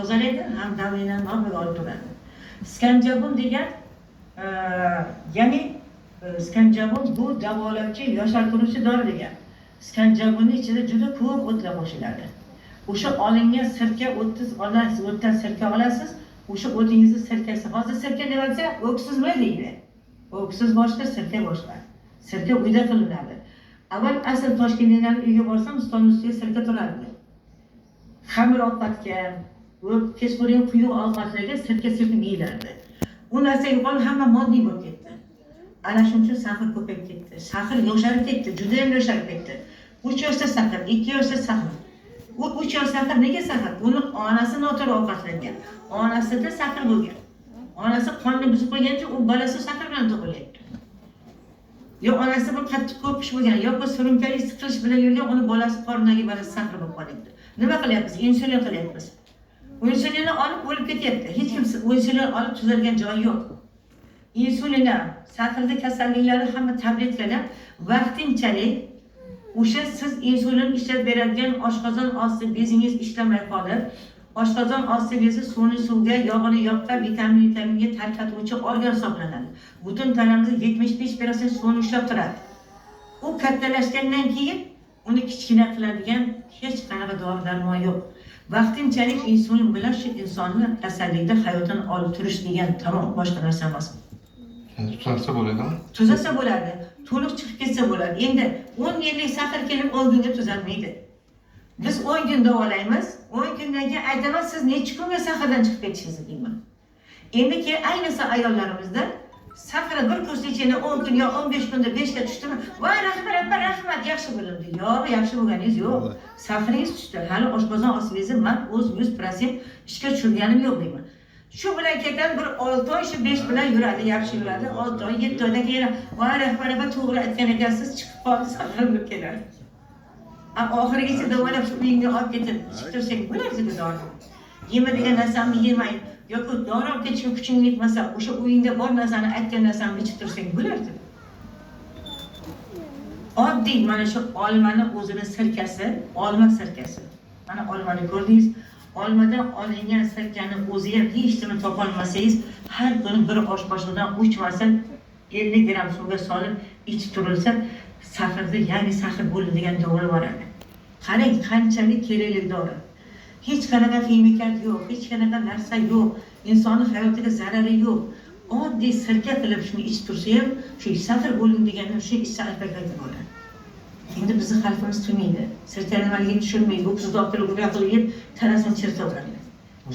tozalaydi, ham davleniyani normaga olib turadi. Skanjabun degan, ya'ni skanjabun bu davolovchi, yoshartiruvchi dori degan. Skanjabunning ichida juda ko'p o'tlar qo'shiladi. O'sha olingan sirka 30 olasiz, o'tdan sirka olasiz. O'sha o'tingizni sirkasi. Hozir sirka deb aytsa, o'ksiz nima deydi? O'ksiz boshqa, sirka boshqa. Sirka uyda qilinadi. Avval asl Toshkentliklarning uyiga borsam, stolning ustiga sirka turardi. Xamir ovqatga, kechqurun quyuq ovqatlarga sirka sepib yeyilardi. U narsa yo'qolib, hamma moddiy bo'lib ketdi. Ana shuning uchun sahr ko'payib ketdi. Sahr yosharib ketdi, juda ham yosharib ketdi. 3 yoshda sahr, 2 yoshda sahr. U 3 yosh sahr nega sahr? Uni onasi noto'g'ri ovqatlangan. Onasida sahr bo'lgan. Onasi qonni buzib qo'ygancha, u bolasi sahr bilan tug'ilgan. Yo onasi bir qattiq ko'pish bo'lgan, yoki surunkali siqilish bilan yurgan, uni bolasi qornidagi bolasi sahr bo'lib qolyapti. Nima qilyapmiz? Insulin qilyapmiz. Insulinni olib o'lib ketyapti. Hech kim insulin olib tuzalgan joyi yo'q. Insulin, sahrda kasalliklari hamma tabletkalar vaqtinchalik o'sha siz insulin ishlab beradigan oshqozon osti bezingiz ishlamay qolib, oshqozon osti bezi suvni suvga, yog'ini yoqqa, vitaminga tarqatuvchi organ hisoblanadi. Butun tanamizda 75% suvni ushlab turadi. U kattalashgandan keyin uni kichkina qiladigan hech qanaqa dori-darmon yo'q. Vaqtinchalik insulin bilan shu insonni kasallikda hayotini olib turish degan tamom, boshqa narsa emas. Tuzatsa bo'ladimi? Tuzatsa bo'ladi, to'liq chiqib ketsa bo'ladi. Endi 10 yillik sahr kelib 10 kunga tuzalmaydi. Biz 10 kun davolaymiz, 10 kundan keyin aytaman, siz necha kunga sahrdan chiqib ketishingizni deyman. Endi keyin ayniqsa ayollarimizda sahri bir kursni ichida 10 kun yo 15 kunda 5 ga tushdimi? Voy rahmat, yaxshi bo'ldi. Yo'q, yaxshi bo'lganingiz yo'q. Sahringiz tushdi. Hali oshqozon ostingizni men o'z 100% ishga tushirganim yo'q deyman. Shu bilan ketadi bir 6 oy, shu 5 bilan yuradi, yaxshi yuradi. 6 oy, 7 oydan keyin voy rahmat, to'g'ri aytgan ekansiz, chiqib qoldi, sahri bo'lib keladi. Oxirigacha davolab shu uyingga olib ketib, ichib tursang bo'lardi dori. Yemadigan narsamni yemay, yoki dori olib ketishga kuching yetmasa, o'sha uyingda bor narsani aytgan narsamni ichib tursang bo'lardi. Oddiy mana shu olmani o'zini sirkasi, olma sirkasi. Mana olmani ko'rdingiz, olmadan olingan sirkani o'zi ham hech nima topolmasangiz, har kuni bir osh qoshiqdan uchmasin 50 gram suvga solib ichib turilsa, sahrda yangi sahr bo'ladigan dori boradi. Qarang, qanchalik kerakli dori. Hech qanaqa ximikat yo'q, hech qanaqa narsa yo'q, insonning hayotiga zarari yo'q. Oddiy sirka qilib shuni ichib tursa ham, shu sahr bo'ling degani shu ishni albatta bo'ladi. Endi bizni xalqimiz tushunmaydi. Sirka nimaligini tushunmaydi. Bu qiz doktorga qilib tanasini chirtaveradi.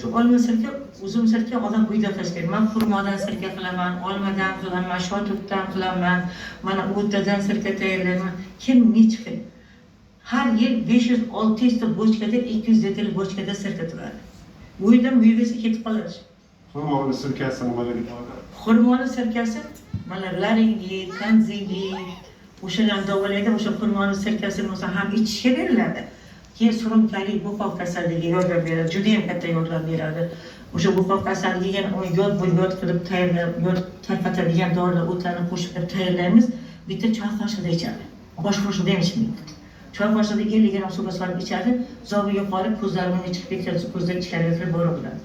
Shu olma sirka, uzum sirka odam uyda qilish kerak. Men xurmodan sirka qilaman, olmadan qilaman, shotutdan qilaman, mana o'tadan sirka tayyorlayman. Kim nechkin? Har yil 500-600 ta bochkada, 200 litrli bochkada sirka turadi. Bu yerdan bu yerga ketib qoladi. Xurmoni sirkasi nimalarga bo'ladi? Xurmoni sirkasi mana laringli, tanzili, o'shalarni davolaydi. O'sha xurmoni sirkasini o'zi ham ichishga beriladi. Keyin surunkali bo'qoq kasalligi yordam beradi, juda ham katta yordam beradi. O'sha bo'qoq kasalligiga uni yod qilib tayyorlab, yod tarqatadigan dorilar o'tlarni qo'shib tayyorlaymiz. Bitta choy qoshiqda ichadi. Boshqa qo'shig'da ham ichmaydi. Choy qoshiqda 50 gram suvga solib ichadi, zobi yuqori ko'zlariga chiqib ketsa, ko'zdan ichkariga kirib boraveradi.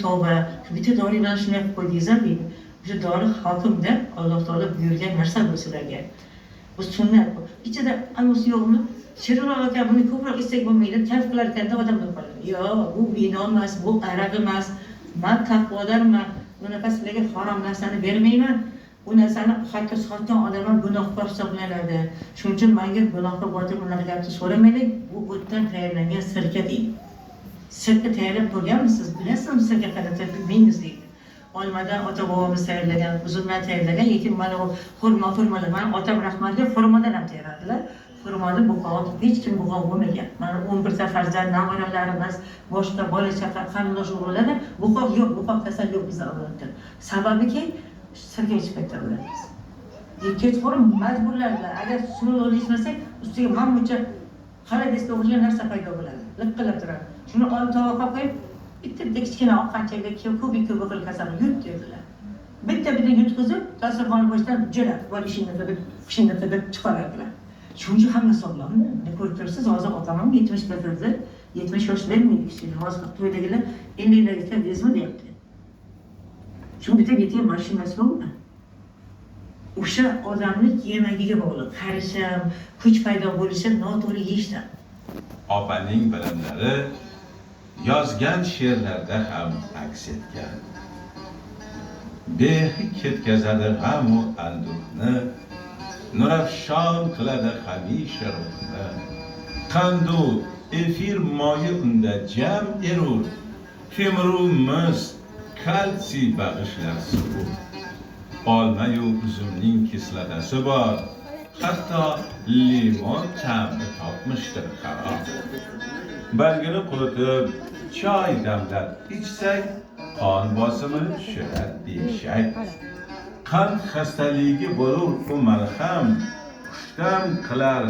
Tavba, bitta dori bilan shuni qilib qo'ydingiz-a deydi. O'sha dori hokimda Alloh taolo buyurgan narsa bu sizlarga. Bu sunnat. Ichida anus yo'qmi? Shirin aka buni ko'proq ichsak bo'lmaydi, kayf qilar ekanda odam bo'lib qoladi. Yo'q, bu vino emas, bu aroq emas. Men taqvodorman. Bunaqa sizlarga harom narsani bermayman. Bu narsani hatto sotgan odamlar gunohkor hisoblanadi. Shuning uchun menga gunohga botir bunaqa gapni so'ramaylik. Bu o'tdan tayyorlangan sirka deydi. Sirka tayyorlab ko'rganmisiz? Bilasizmi sirka qanday tayyorlaymiz deydi. Olmadan ota-bobomiz tayyorlagan, uzumdan tayyorlagan, lekin mana u xurmalar, mana otam rahmatli xurmadan ham tayyorladilar. Xurmoni bo'qoq, hech kim bo'qoq bo'lmagan. Mana 11 ta farzand, navaralarimiz, boshqa bola-chaqa, qarindosh o'g'illarda bo'qoq yo'q, bo'qoq kasal yo'q bizda avlodda. Sababiki sirka ichib ketaveramiz. Kechqurun majburlarlar, agar suvni ichmasak, ustiga mammuncha xaladesga o'xshagan narsa paydo bo'ladi. Liqillab turadi. Shuni olib tovoqqa qo'yib, bitta kichkina oqqanchaga kubi qilib kasal yut dedilar. Bitta yutqizib, dasturxon boshidan jo'nab, bola ishini qilib chiqaradilar. Shuning uchun hamma sog'lommi? Ko'rib turibsiz, hozir otamam 70 kirdi. 70 yosh vermaydi kishi. Hozir to'ydagilar endilarga vezmi deyapti. Shu bitta yetgan mashinasi bormi? O'sha odamni yemagiga bog'liq. Qarisham, kuch paydo bo'lishi noto'g'ri yeyishdan. Opaning bilimlari yozgan she'rlarda ham aks etgan. Behi ketkazadi g'am u anduhni, nurafshon qiladi hamisha ruhni. Qandu efir moyi unda jam erur, temirimiz kalsiy bag'ishlar suv. Olma-yu uzumning kislotasi bor, hatto limon ta'mi topmishdir xarob. Bargini quritib, choy damlab ichsak, qon bosimini tushiradi deyishak. Qand xastaligi bo'lur u malham, xushtam qilar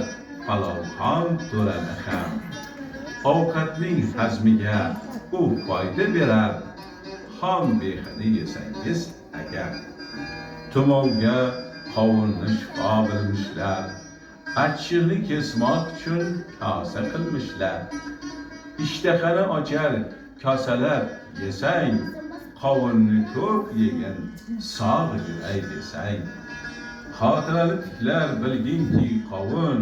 palovxon to'rani ham. Ovqatning hazmiga u foyda berar, xom behini yesangiz agar. Tumovga qovunni shifo bilmishlar, achchig'ni kesmoq uchun kosa qilmishlar. Ishtahani ochar kosalar yesang, qovunni ko'p yegin sog' yuray desang. Xotirani tiklar bilginki qovun,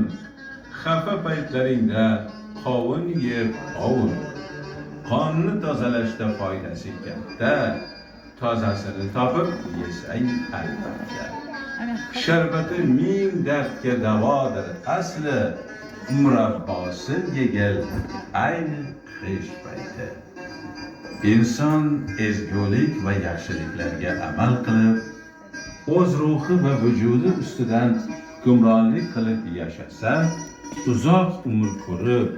xafa paytlaringda qovun yeb qovun. Qonni tozalashda foydasi katta, tozasini topib yesang albatta. Sharbati ming dardga davodir asli, murabbosi yegil ayni qish payti. Inson ezgulik va yaxshiliklarga amal qilib, o'z ruhi va vujudi ustidan hukmronlik qilib yashasa, uzoq umr ko'rib,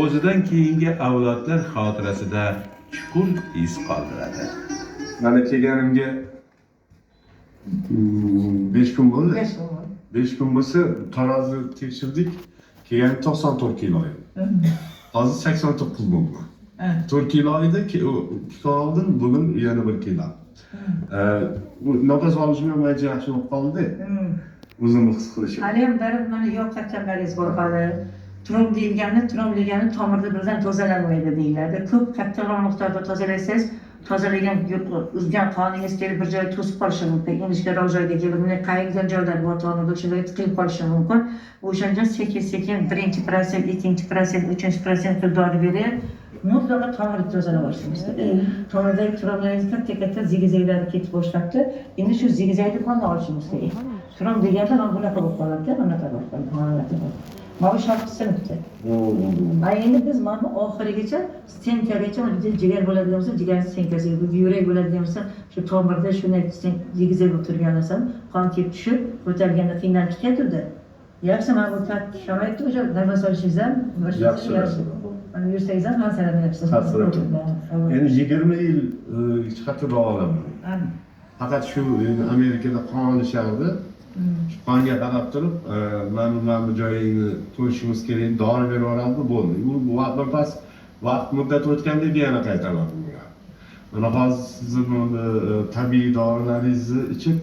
o'zidan keyingi avlodlar xotirasida chuqur iz qoldiradi. Mana kelganimga 5 kun bo'ldi. 5 kun bo'ldi. 5 kun bo'lsa, tarozi tekshirdik. Kelgan 94 kilo edi. Hozir 89 bo'ldi. 4 kilo edi, 2 kun oldin, bugun yana 1 kilo. Nafas olishim ham ancha yaxshi bo'lib qoldi. O'zimni his qilishim. Hali ham baribir mana yo'q kattalarimiz bor hali. Turum degani tomirda birdan tozalamaydi deyiladi. Ko'p kattaroq miqdorda tozalasangiz, tozalagan uzgan qoningiz kelib bir joyga to'sib qolishi mumkin. Ingichkaroq joyga kelib, bunday qayerdan joylar bor tomirda shunday tiqilib qolishi mumkin. O'shanda sekin-sekin 1%, 2%, 3% qilib dori berib, mutlaqo tomirni tozalab olishimiz kerak. Tomirdagi turumlaringiz katta zigzaglari ketib boshlabdi. Endi shu zigzagni qonni olishimiz kerak. Turum deganda mana bunaqa bo'lib qoladi, bunaqa bo'lib qoladi. Mana shartli sinibdi. Endi biz mana oxirigacha stenkagacha jigar bo'ladigan bo'lsa, jigar stenkasi, yurak bo'ladigan bo'lsa, shu tomirda shunday zigzag bo'lib turgan narsa qon kelib tushib, ko'targanda qiynalib ketadi. Yaxshi, mana bu shamaytni o'sha nafas olishingiz ham yaxshi. Mana yursangiz ham masalan yapsiz. Endi 20 yil hech qachon davoladim. Faqat shu Amerikada qon olishardi. Shu qonga qarab turib, mana bu joyingni to'shimiz kerak, dori berib yuboradi, bo'ldi. Bu vaqt muddati o'tganda yana qaytaman. Mana hozir sizni tabiiy dorilaringizni ichib,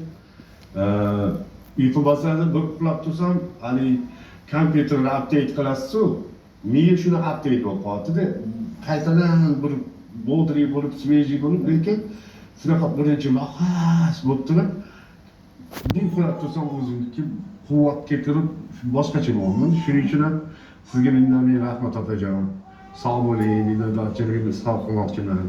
uyqu bosadi, bir uxlab tursam, hali kompyuterni update qilasiz-ku, miya shuni update bo'lib qoldida, qaytadan bir bodri bo'lib, svejiy bo'lib, lekin shunaqa birinchi mahas bo'lib turib, bir uxlab tursam o'zimniki quvvat keltirib boshqacha bo'ldim. Shuning uchun ham sizga ming rahmat opajon. Sog' bo'ling, minnatdorchiligimni izhor qilmoqchiman.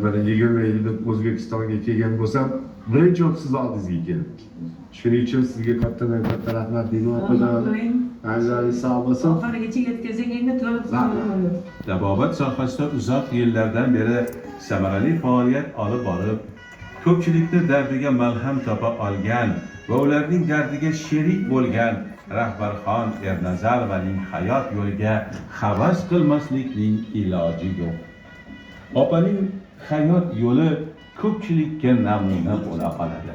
Mana 20 yilda O'zbekistonga kelgan bo'lsam, birinchi o'q siz oldingizga keldim. Shuning uchun sizga kattadan katta rahmat deyman opajon. Azizingiz sog' bo'lsin. Oxirigacha yetkazing endi to'liq. Tabobat sohasida uzoq yillardan beri samarali faoliyat olib borib, ko'pchilikni dardiga malham topa olgan va ularning dardiga sherik bo'lgan Rahbarxon Ernazarovaning hayot yo'liga havas qilmaslikning iloji yo'q. Opaning hayot yo'li ko'pchilikka namuna bo'la oladi.